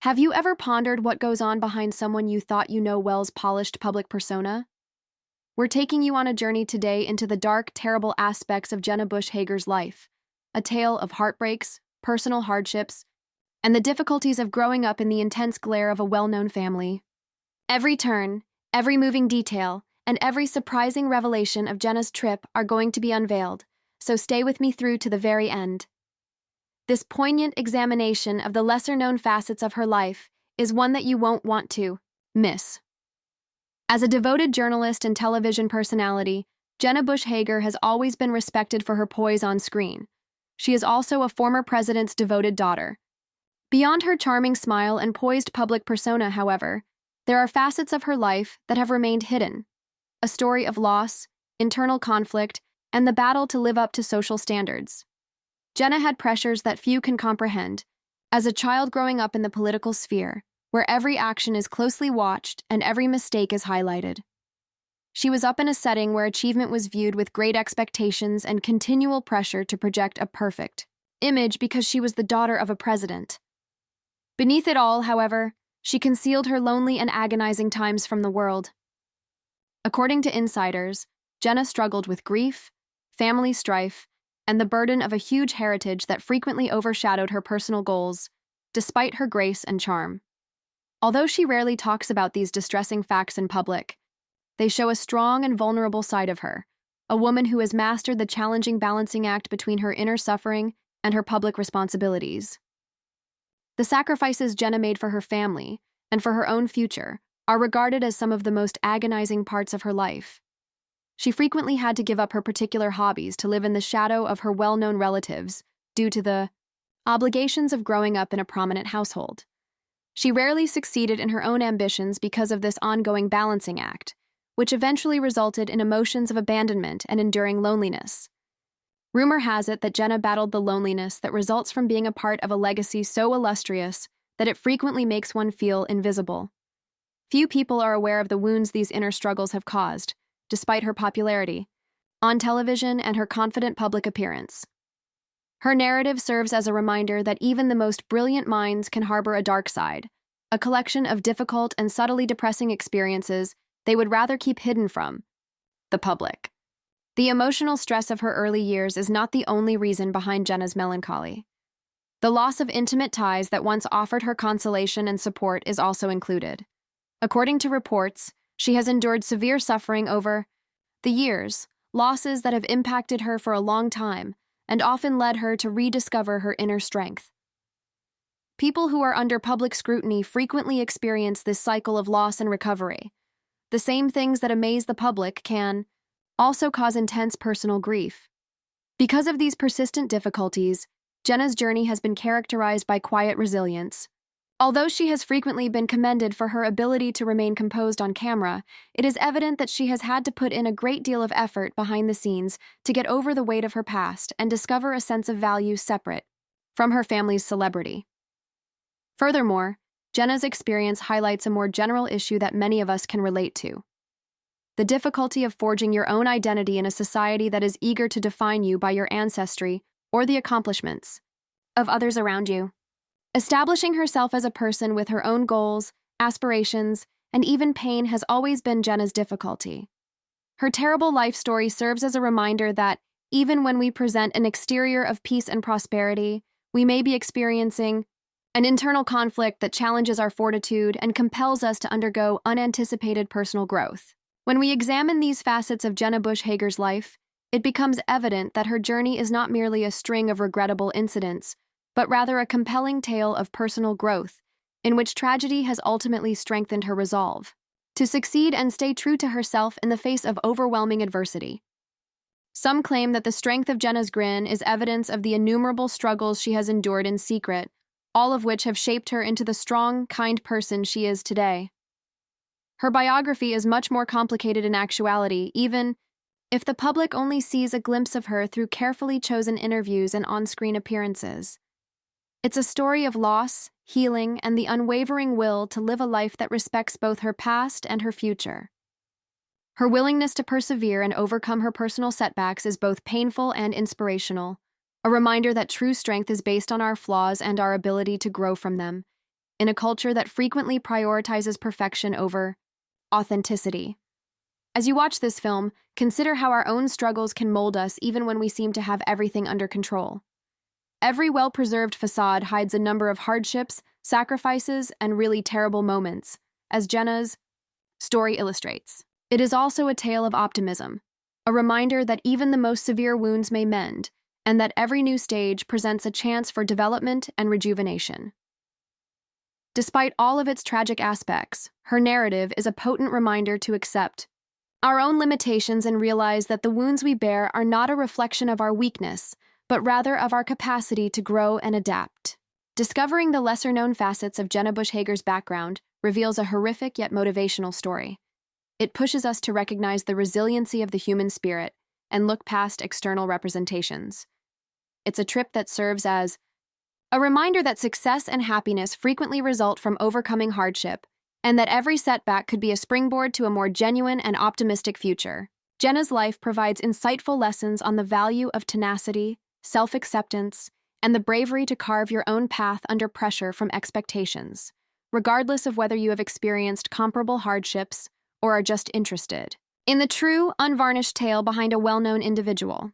Have you ever pondered what goes on behind someone you thought you know well's polished public persona? We're taking you on a journey today into the dark, terrible aspects of Jenna Bush Hager's life, a tale of heartbreaks, personal hardships, and the difficulties of growing up in the intense glare of a well-known family. Every turn, every moving detail, and every surprising revelation of Jenna's trip are going to be unveiled, so stay with me through to the very end. This poignant examination of the lesser-known facets of her life is one that you won't want to miss. As a devoted journalist and television personality, Jenna Bush Hager has always been respected for her poise on screen. She is also a former president's devoted daughter. Beyond her charming smile and poised public persona, however, there are facets of her life that have remained hidden. A story of loss, internal conflict, and the battle to live up to social standards. Jenna had pressures that few can comprehend. As a child growing up in the political sphere, where every action is closely watched and every mistake is highlighted. She was up in a setting where achievement was viewed with great expectations and continual pressure to project a perfect image because she was the daughter of a president. Beneath it all, however, she concealed her lonely and agonizing times from the world. According to insiders, Jenna struggled with grief, family strife, and the burden of a huge heritage that frequently overshadowed her personal goals, despite her grace and charm. Although she rarely talks about these distressing facts in public, they show a strong and vulnerable side of her, a woman who has mastered the challenging balancing act between her inner suffering and her public responsibilities. The sacrifices Jenna made for her family and for her own future are regarded as some of the most agonizing parts of her life. She frequently had to give up her particular hobbies to live in the shadow of her well-known relatives due to the obligations of growing up in a prominent household. She rarely succeeded in her own ambitions because of this ongoing balancing act, which eventually resulted in emotions of abandonment and enduring loneliness. Rumor has it that Jenna battled the loneliness that results from being a part of a legacy so illustrious that it frequently makes one feel invisible. Few people are aware of the wounds these inner struggles have caused, despite her popularity on television and her confident public appearance. Her narrative serves as a reminder that even the most brilliant minds can harbor a dark side, a collection of difficult and subtly depressing experiences they would rather keep hidden from the public. The emotional stress of her early years is not the only reason behind Jenna's melancholy. The loss of intimate ties that once offered her consolation and support is also included. According to reports, she has endured severe suffering over the years, losses that have impacted her for a long time and often led her to rediscover her inner strength. People who are under public scrutiny frequently experience this cycle of loss and recovery. The same things that amaze the public can also cause intense personal grief. Because of these persistent difficulties, Jenna's journey has been characterized by quiet resilience. Although she has frequently been commended for her ability to remain composed on camera, it is evident that she has had to put in a great deal of effort behind the scenes to get over the weight of her past and discover a sense of value separate from her family's celebrity. Furthermore, Jenna's experience highlights a more general issue that many of us can relate to: the difficulty of forging your own identity in a society that is eager to define you by your ancestry or the accomplishments of others around you. Establishing herself as a person with her own goals, aspirations, and even pain has always been Jenna's difficulty. Her terrible life story serves as a reminder that, even when we present an exterior of peace and prosperity, we may be experiencing an internal conflict that challenges our fortitude and compels us to undergo unanticipated personal growth. When we examine these facets of Jenna Bush Hager's life, it becomes evident that her journey is not merely a string of regrettable incidents, but rather a compelling tale of personal growth, in which tragedy has ultimately strengthened her resolve to succeed and stay true to herself in the face of overwhelming adversity. Some claim that the strength of Jenna's grin is evidence of the innumerable struggles she has endured in secret, all of which have shaped her into the strong, kind person she is today. Her biography is much more complicated in actuality, even if the public only sees a glimpse of her through carefully chosen interviews and on-screen appearances. It's a story of loss, healing, and the unwavering will to live a life that respects both her past and her future. Her willingness to persevere and overcome her personal setbacks is both painful and inspirational, a reminder that true strength is based on our flaws and our ability to grow from them, in a culture that frequently prioritizes perfection over authenticity. As you watch this film, consider how our own struggles can mold us even when we seem to have everything under control. Every well-preserved facade hides a number of hardships, sacrifices, and really terrible moments, as Jenna's story illustrates. It is also a tale of optimism, a reminder that even the most severe wounds may mend, and that every new stage presents a chance for development and rejuvenation. Despite all of its tragic aspects, her narrative is a potent reminder to accept our own limitations and realize that the wounds we bear are not a reflection of our weakness, but rather of our capacity to grow and adapt. Discovering the lesser-known facets of Jenna Bush Hager's background reveals a horrific yet motivational story. It pushes us to recognize the resiliency of the human spirit and look past external representations. It's a trip that serves as a reminder that success and happiness frequently result from overcoming hardship, and that every setback could be a springboard to a more genuine and optimistic future. Jenna's life provides insightful lessons on the value of tenacity, self-acceptance, and the bravery to carve your own path under pressure from expectations, regardless of whether you have experienced comparable hardships or are just interested in the true, unvarnished tale behind a well-known individual.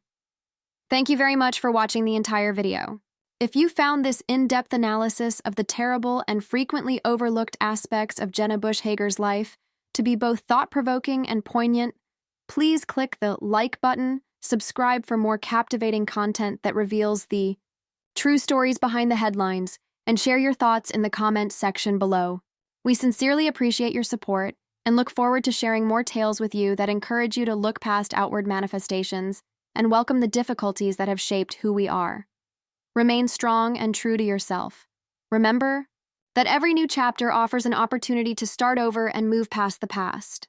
Thank you very much for watching the entire video. If you found this in-depth analysis of the terrible and frequently overlooked aspects of Jenna Bush Hager's life to be both thought-provoking and poignant, please click the like button, subscribe for more captivating content that reveals the true stories behind the headlines, and share your thoughts in the comments section below. We sincerely appreciate your support and look forward to sharing more tales with you that encourage you to look past outward manifestations and welcome the difficulties that have shaped who we are. Remain strong and true to yourself. Remember that every new chapter offers an opportunity to start over and move past the past.